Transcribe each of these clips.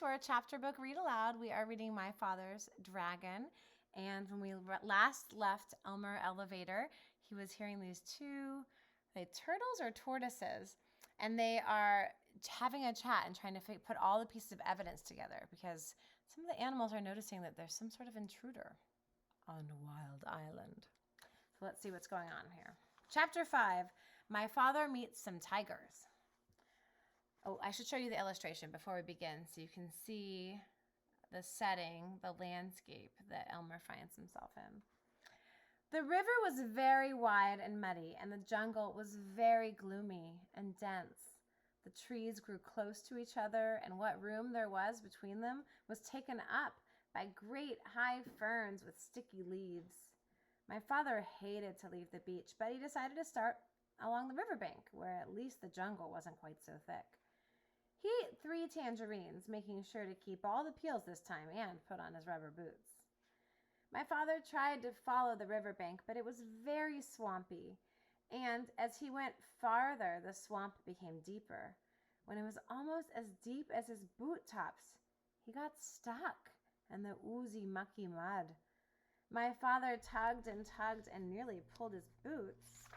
to our chapter book Read Aloud. We are reading My Father's Dragon. And when we last left Elmer Elevator, he was hearing these two, are they turtles or tortoises? And they are having a chat and trying to put all the pieces of evidence together because some of the animals are noticing that there's some sort of intruder on a wild island. So let's see what's going on here. Chapter 5, My Father Meets Some Tigers. Oh, I should show you the illustration before we begin so you can see the setting, the landscape that Elmer finds himself in. The river was very wide and muddy, and the jungle was very gloomy and dense. The trees grew close to each other, and what room there was between them was taken up by great high ferns with sticky leaves. My father hated to leave the beach, but he decided to start along the riverbank, where at least the jungle wasn't quite so thick. He ate 3 tangerines, making sure to keep all the peels this time and put on his rubber boots. My father tried to follow the riverbank, but it was very swampy, and as he went farther, the swamp became deeper. When it was almost as deep as his boot tops, he got stuck in the oozy, mucky mud. My father tugged and nearly pulled his boots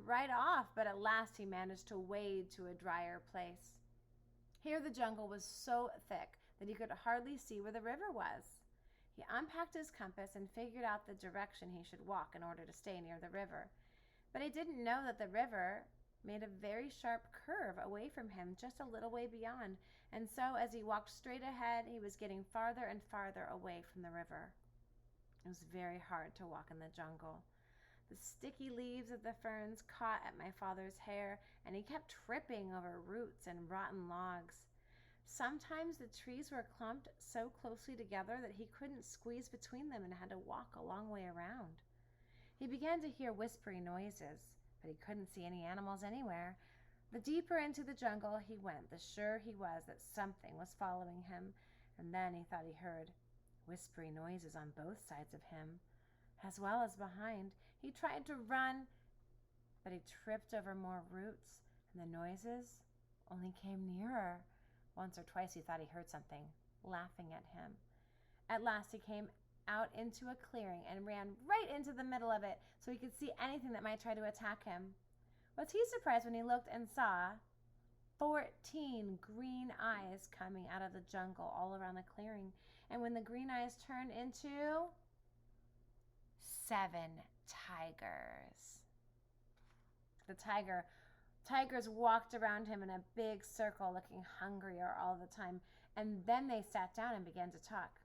right off, but at last he managed to wade to a drier place. Here the jungle was so thick that he could hardly see where the river was. He unpacked his compass and figured out the direction he should walk in order to stay near the river. But he didn't know that the river made a very sharp curve away from him just a little way beyond, and so as he walked straight ahead, he was getting farther and farther away from the river. It was very hard to walk in the jungle. The sticky leaves of the ferns caught at my father's hair, and he kept tripping over roots and rotten logs. Sometimes the trees were clumped so closely together that he couldn't squeeze between them and had to walk a long way around. He began to hear whispery noises, but he couldn't see any animals anywhere. The deeper into the jungle he went, the surer he was that something was following him, and then he thought he heard whispery noises on both sides of him, as well as behind. He tried to run, but he tripped over more roots, and the noises only came nearer. Once or twice he thought he heard something laughing at him. At last he came out into a clearing and ran right into the middle of it so he could see anything that might try to attack him. Was he surprised when he looked and saw 14 green eyes coming out of the jungle all around the clearing, and when the green eyes turned into 7 tigers. The tigers walked around him in a big circle, looking hungrier all the time, and then they sat down and began to talk.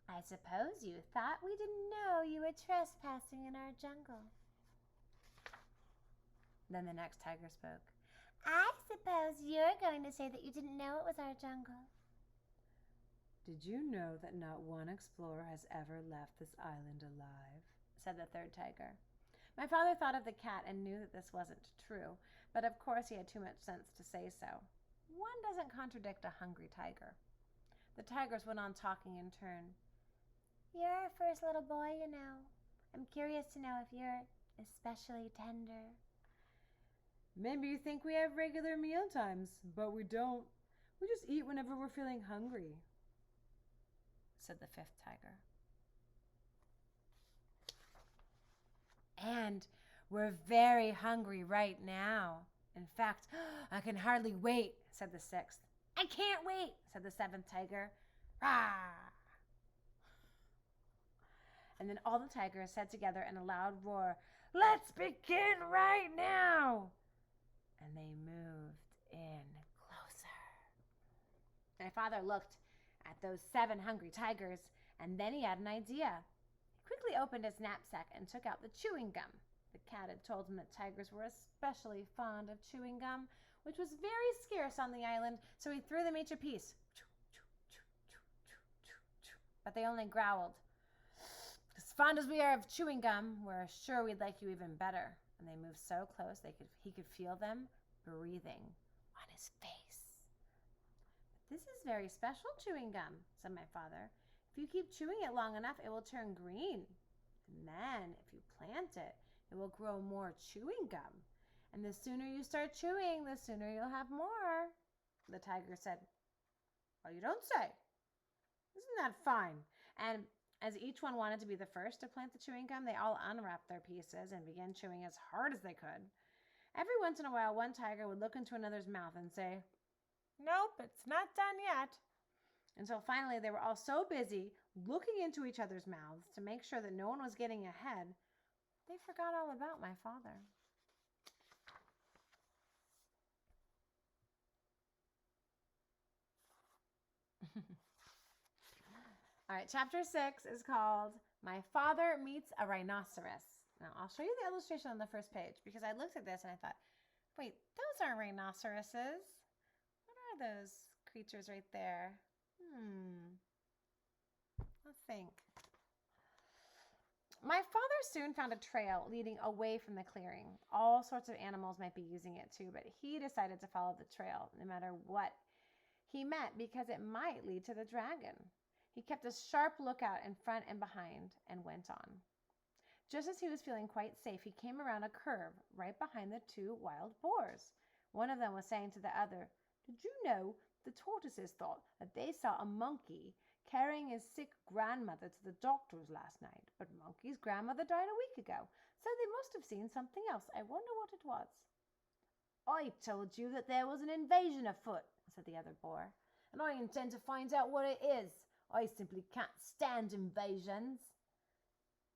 I suppose you thought we didn't know you were trespassing in our jungle. Then the next tiger spoke. I suppose you're going to say that you didn't know it was our jungle. Did you know that not one explorer has ever left this island alive? Said the third tiger. My father thought of the cat and knew that this wasn't true, but of course he had too much sense to say so. One doesn't contradict a hungry tiger. The tigers went on talking in turn. You're our first little boy, you know. I'm curious to know if you're especially tender. Maybe you think we have regular meal times, but we don't. We just eat whenever we're feeling hungry, said the 5th tiger. And we're very hungry right now. In fact, I can hardly wait, said the 6th. I can't wait, said the 7th tiger. Rah! And then all the tigers said together in a loud roar, Let's begin right now! And they moved in closer. My father looked at those 7 hungry tigers, and then he had an idea. He quickly opened his knapsack and took out the chewing gum. The cat had told him that tigers were especially fond of chewing gum, which was very scarce on the island, so he threw them each a piece. But they only growled. As fond as we are of chewing gum, we're sure we'd like you even better. And they moved so close he could feel them breathing on his face. But this is very special chewing gum, said my father. If you keep chewing it long enough, it will turn green. And then, if you plant it, it will grow more chewing gum. And the sooner you start chewing, the sooner you'll have more. The tiger said, Well, you don't say. Isn't that fine? And as each one wanted to be the first to plant the chewing gum, they all unwrapped their pieces and began chewing as hard as they could. Every once in a while, one tiger would look into another's mouth and say, "Nope, it's not done yet." Until finally they were all so busy looking into each other's mouths to make sure that no one was getting ahead, they forgot all about my father. All right, chapter 6 is called My Father Meets a Rhinoceros. Now, I'll show you the illustration on the first page because I looked at this and I thought, wait, those aren't rhinoceroses. What are those creatures right there? Let's think. My father soon found a trail leading away from the clearing. All sorts of animals might be using it too, but he decided to follow the trail no matter what he met because it might lead to the dragon. He kept a sharp lookout in front and behind and went on. Just as he was feeling quite safe, he came around a curve right behind the two wild boars. One of them was saying to the other, "Did you know the tortoises thought that they saw a monkey carrying his sick grandmother to the doctor's last night, but Monkey's grandmother died a week ago, so they must have seen something else. I wonder what it was." "I told you that there was an invasion afoot," said the other boar, "and I intend to find out what it is. I simply can't stand invasions."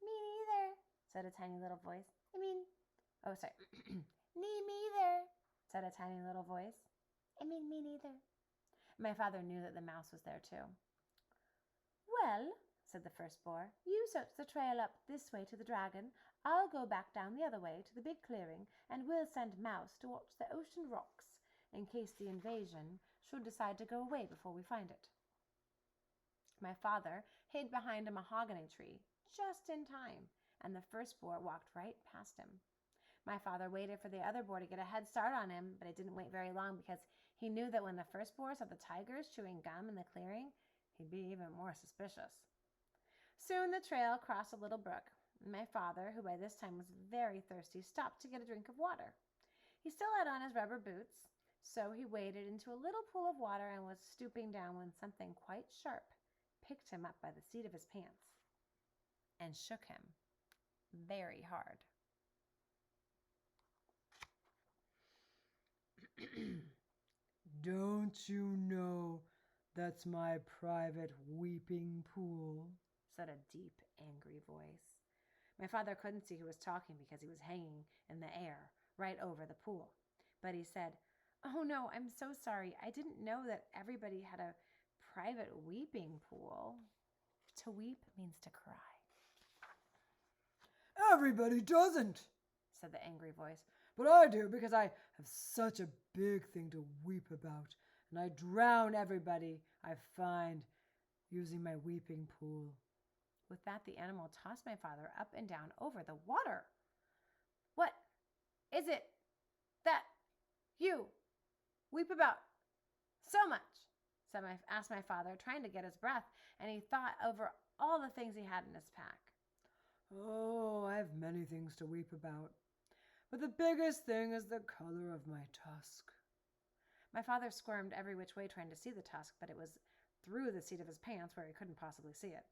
"Me neither," said a tiny little voice. Me neither, said a tiny little voice. Me neither. My father knew that the mouse was there too. "Well," said the first boar, "you search the trail up this way to the dragon. I'll go back down the other way to the big clearing, and we'll send Mouse to watch the ocean rocks in case the invasion should decide to go away before we find it." My father hid behind a mahogany tree just in time, and the first boar walked right past him. My father waited for the other boar to get a head start on him, but it didn't wait very long because he knew that when the first boar saw the tigers chewing gum in the clearing, he'd be even more suspicious. Soon the trail crossed a little brook. My father, who by this time was very thirsty, stopped to get a drink of water. He still had on his rubber boots, so he waded into a little pool of water and was stooping down when something quite sharp picked him up by the seat of his pants and shook him very hard. "Don't you know that's my private weeping pool?" said a deep, angry voice. My father couldn't see who was talking because he was hanging in the air right over the pool. But he said, "Oh no, I'm so sorry. I didn't know that everybody had a private weeping pool." To weep means to cry. "Everybody doesn't," said the angry voice. "But I do because I have such a big thing to weep about, and I drown everybody I find using my weeping pool." With that, the animal tossed my father up and down over the water. "What is it that you weep about so much?" asked my father, trying to get his breath, and he thought over all the things he had in his pack. "Oh, I have many things to weep about, but the biggest thing is the color of my tusk." My father squirmed every which way trying to see the tusk, but it was through the seat of his pants where he couldn't possibly see it.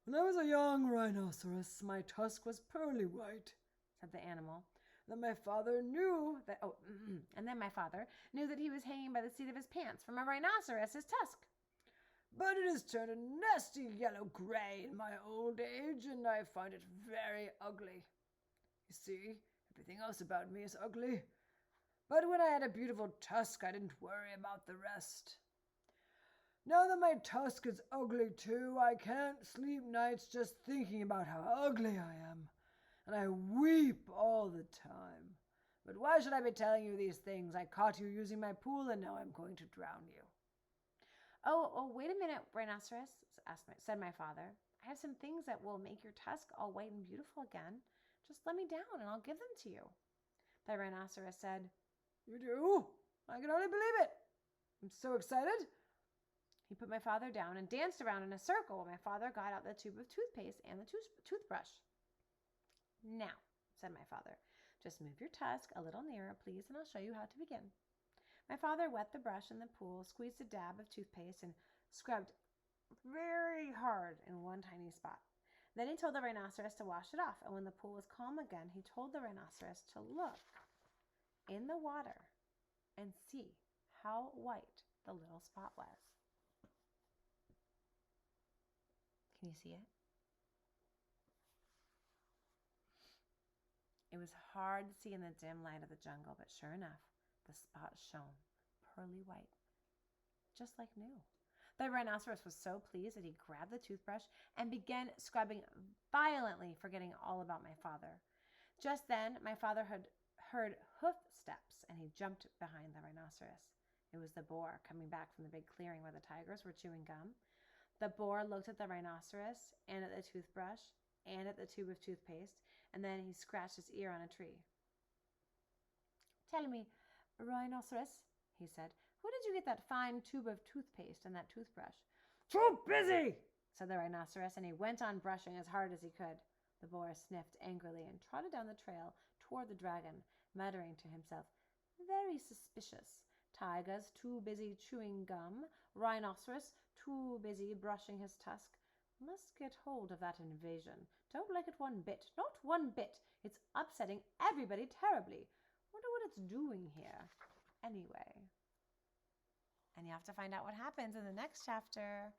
"When I was a young rhinoceros, my tusk was pearly white," said the animal. And then my father knew that he was hanging by the seat of his pants from a rhinoceros's tusk. "But it has turned a nasty yellow-gray in my old age, and I find it very ugly. You see, everything else about me is ugly. But when I had a beautiful tusk, I didn't worry about the rest. Now that my tusk is ugly too, I can't sleep nights just thinking about how ugly I am, and I weep all the time. But why should I be telling you these things? I caught you using my pool, and now I'm going to drown you." Oh, wait a minute, Rhinoceros, said my father. "I have some things that will make your tusk all white and beautiful again. Just let me down and I'll give them to you." The Rhinoceros said, "You do? I can only believe it. I'm so excited." He put my father down and danced around in a circle while my father got out the tube of toothpaste and the toothbrush. "Now," said my father, "just move your tusk a little nearer, please, and I'll show you how to begin." My father wet the brush in the pool, squeezed a dab of toothpaste, and scrubbed very hard in one tiny spot. Then he told the rhinoceros to wash it off, and when the pool was calm again, he told the rhinoceros to look in the water and see how white the little spot was. Can you see it? It was hard to see in the dim light of the jungle, but sure enough, the spot shone pearly white, just like new. The rhinoceros was so pleased that he grabbed the toothbrush and began scrubbing violently, forgetting all about my father. Just then, my father had heard hoof steps, and he jumped behind the rhinoceros. It was the boar coming back from the big clearing where the tigers were chewing gum. The boar looked at the rhinoceros and at the toothbrush and at the tube of toothpaste, and then he scratched his ear on a tree. "Tell me, rhinoceros," he said, "where did you get that fine tube of toothpaste and that toothbrush?" "Too busy," said the rhinoceros, and he went on brushing as hard as he could. The boar sniffed angrily and trotted down the trail toward the dragon, muttering to himself, "Very suspicious. Tigers too busy chewing gum. Rhinoceros too busy brushing his tusk. Must get hold of that invasion. Don't like it one bit. Not one bit. It's upsetting everybody terribly. Wonder what it's doing here. Anyway." And you have to find out what happens in the next chapter.